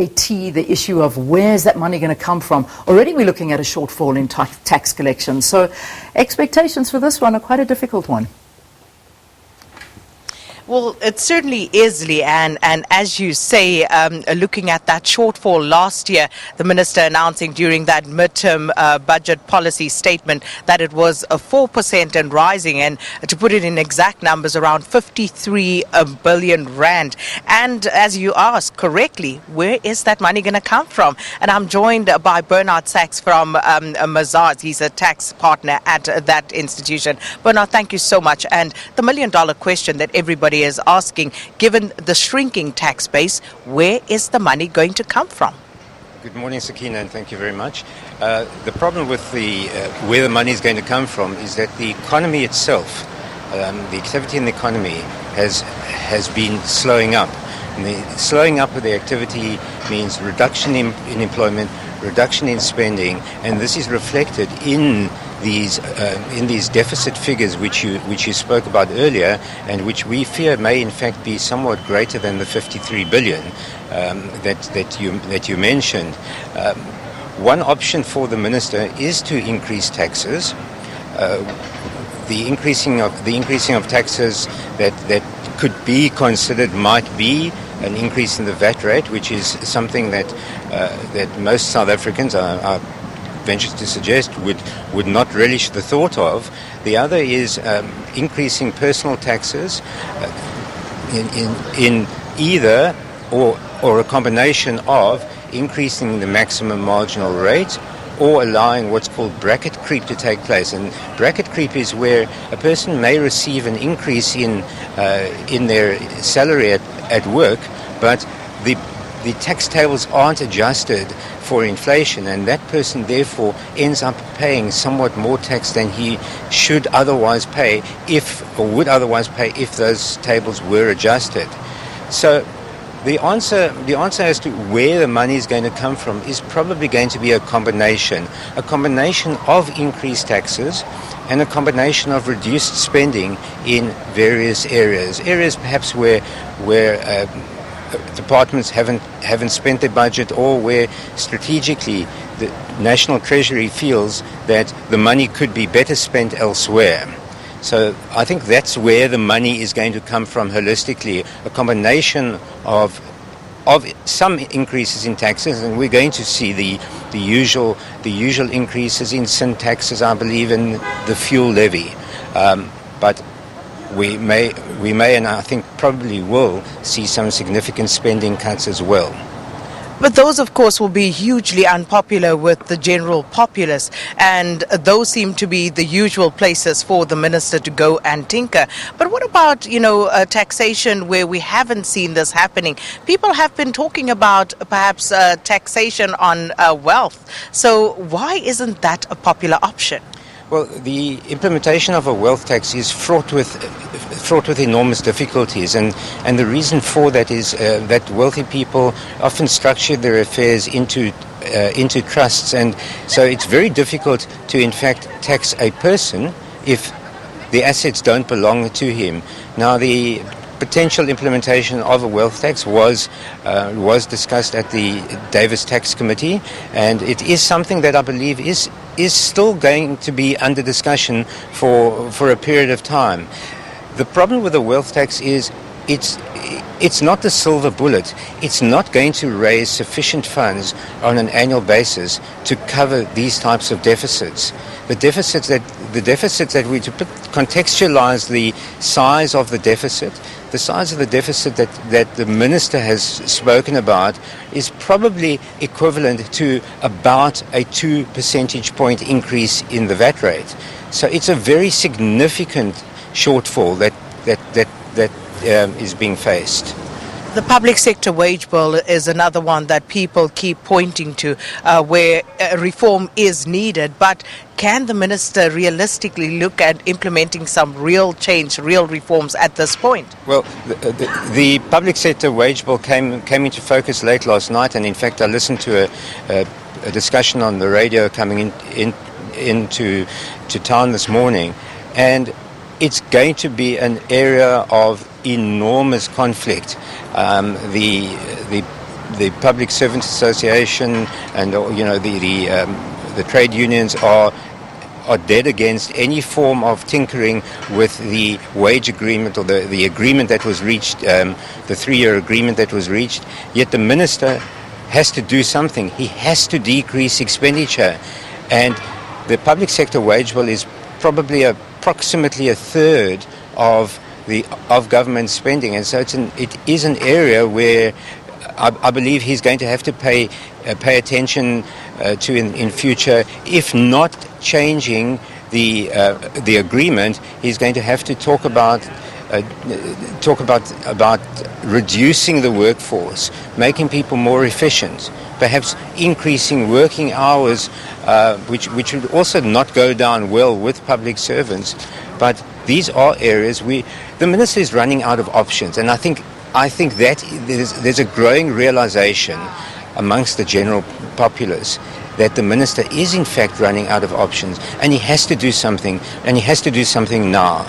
the issue of where's that money going to come from. Already we're looking at a shortfall in tax collection. So expectations for this one are quite a difficult one. Well, it certainly is, Leanne, and as you say, looking at that shortfall last year, the minister announcing during that midterm budget policy statement that it was 4% and rising, and to put it in exact numbers, around 53 billion rand. And as you asked correctly, where is that money going to come from? And I'm joined by Bernard Sachs from Mazars. He's a tax partner at that institution. Bernard, thank you so much. And the million-dollar question that everybody is asking, given the shrinking tax base, where is the money going to come from? Good morning, Sakina, and thank you very much. The problem with where the money is going to come from is that the economy itself, the activity in the economy has been slowing up. And the slowing up of the activity means reduction in employment, reduction in spending, and this is reflected in these deficit figures which you spoke about earlier, and which we fear may in fact be somewhat greater than the 53 billion that you mentioned. One option for the minister is to increase taxes. The increasing of taxes that could be considered might be an increase in the VAT rate, which is something that most South Africans are venture to suggest would not relish the thought of. The other is increasing personal taxes in either or a combination of increasing the maximum marginal rate or allowing what's called bracket creep to take place. And bracket creep is where a person may receive an increase in their salary at work, but the tax tables aren't adjusted for inflation, and that person therefore ends up paying somewhat more tax than he should otherwise pay would otherwise pay if those tables were adjusted. So the answer as to where the money is going to come from is probably going to be a combination of increased taxes and a combination of reduced spending in various areas perhaps where departments haven't spent their budget, or where strategically the National Treasury feels that the money could be better spent elsewhere. So I think that's where the money is going to come from holistically, a combination of some increases in taxes, and we're going to see the usual increases in sin taxes, I believe, in the fuel levy. But we may and I think probably will see some significant spending cuts as well. But those, of course, will be hugely unpopular with the general populace, and those seem to be the usual places for the minister to go and tinker. But what about, taxation where we haven't seen this happening? People have been talking about perhaps taxation on wealth. So why isn't that a popular option? Well, the implementation of a wealth tax is fraught with enormous difficulties, and the reason for that is that wealthy people often structure their affairs into trusts, and so it's very difficult to in fact tax a person if the assets don't belong to him. Now, the potential implementation of a wealth tax was discussed at the Davis Tax Committee, and it is something that I believe is still going to be under discussion for a period of time. The problem with the wealth tax is it's not the silver bullet. It's not going to raise sufficient funds on an annual basis to cover these types of deficits. The deficits that we to contextualize the size of the deficit. The size of the deficit that the minister has spoken about is probably equivalent to about a 2 percentage point increase in the VAT rate. So it's a very significant shortfall that is being faced. The public sector wage bill is another one that people keep pointing to where reform is needed. But can the minister realistically look at implementing some real change, real reforms at this point? Well, the public sector wage bill came into focus late last night, and in fact I listened to a discussion on the radio coming into town this morning, and it's going to be an area of enormous conflict. The the Public Servants Association and the trade unions are dead against any form of tinkering with the wage agreement or the agreement that was reached, the 3-year agreement that was reached. Yet the minister has to do something. He has to decrease expenditure. And the public sector wage bill is probably approximately a third of government spending. And so it is an area where I believe he's going to have to pay attention to in future. If not changing the agreement, he's going to have to talk about reducing the workforce, making people more efficient, perhaps increasing working hours, which would also not go down well with public servants. But these are areas the minister is running out of options, and I think that there's a growing realization amongst the general populace that the minister is in fact running out of options, and he has to do something, and he has to do something now.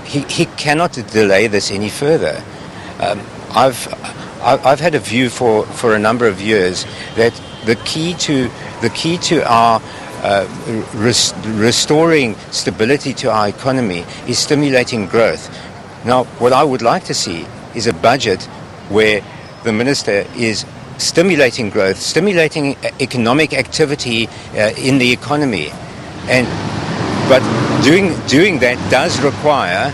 He cannot delay this any further. I've had a view for a number of years that the key to our restoring stability to our economy is stimulating growth. Now, what I would like to see is a budget where the minister is stimulating growth, stimulating economic activity in the economy, but doing that does require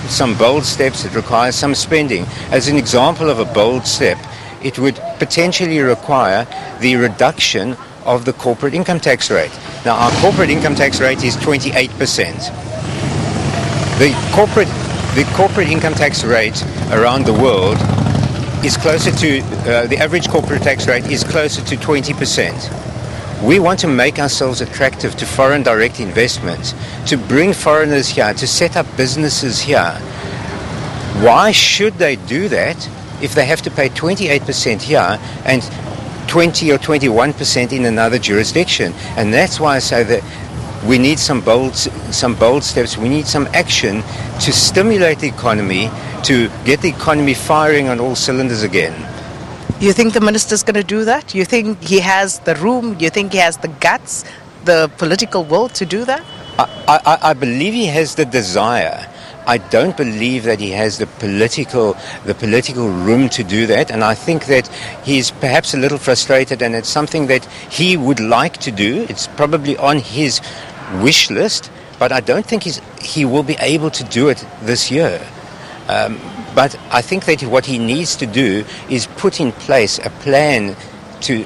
some bold steps. It requires some spending. As an example of a bold step, it would potentially require the reduction of the corporate income tax rate. Now, our corporate income tax rate is 28%. The corporate income tax rate around the world is closer to, the average corporate tax rate is closer to 20%. We want to make ourselves attractive to foreign direct investments, to bring foreigners here, to set up businesses here. Why should they do that if they have to pay 28% here and 20 or 21% in another jurisdiction? And that's why I say that we need some bold steps. We need some action to stimulate the economy, to get the economy firing on all cylinders again. You think the minister's going to do that? You think he has the room? You think he has the guts, the political will to do that? I believe he has the desire. I don't believe that he has the political room to do that, and I think that he's perhaps a little frustrated, and it's something that he would like to do. It's probably on his wish list, but I don't think he will be able to do it this year. But I think that what he needs to do is put in place a plan to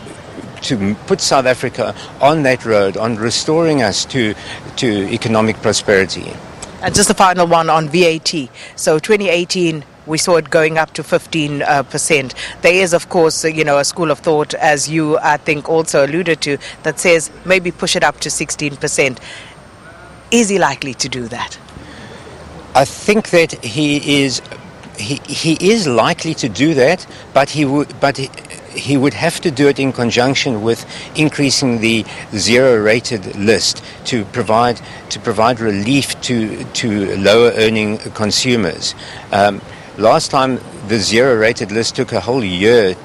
put South Africa on that road, on restoring us to economic prosperity. And just the final one on VAT. So 2018, we saw it going up to 15%. There is, of course, a school of thought, as you, I think, also alluded to, that says maybe push it up to 16%. Is he likely to do that? I think that he is likely to do that, but he would have to do it in conjunction with increasing the zero-rated list to provide relief to lower earning consumers. Last time the zero-rated list took a whole year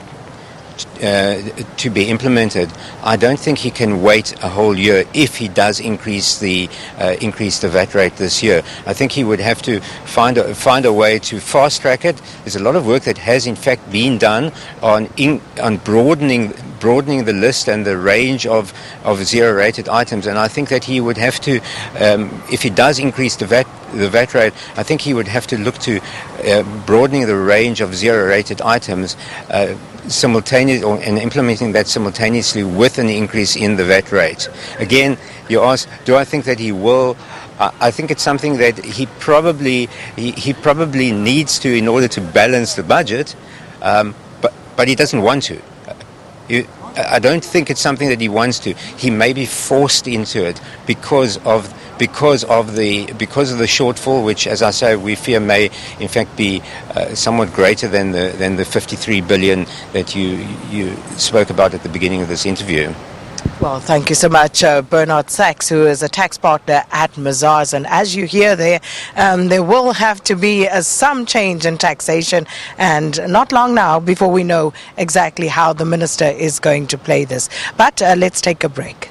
to be implemented. I don't think he can wait a whole year if he does increase the VAT rate this year. I think he would have to find a way to fast track it. There's a lot of work that has in fact been done on broadening the list and the range of zero-rated items, and I think that he would have to, if he does increase the VAT rate, I think he would have to look to broadening the range of zero-rated items simultaneously, and implementing that simultaneously with an increase in the VAT rate. Again, you ask, do I think that he will? I think it's something that he probably needs to in order to balance the budget, but he doesn't want to. I don't think it's something that he wants to. He may be forced into it because of the shortfall, which, as I say, we fear may in fact be somewhat greater than the 53 billion that you spoke about at the beginning of this interview. Well, thank you so much, Bernard Sachs, who is a tax partner at Mazars. And as you hear there will have to be some change in taxation, and not long now before we know exactly how the minister is going to play this. But let's take a break.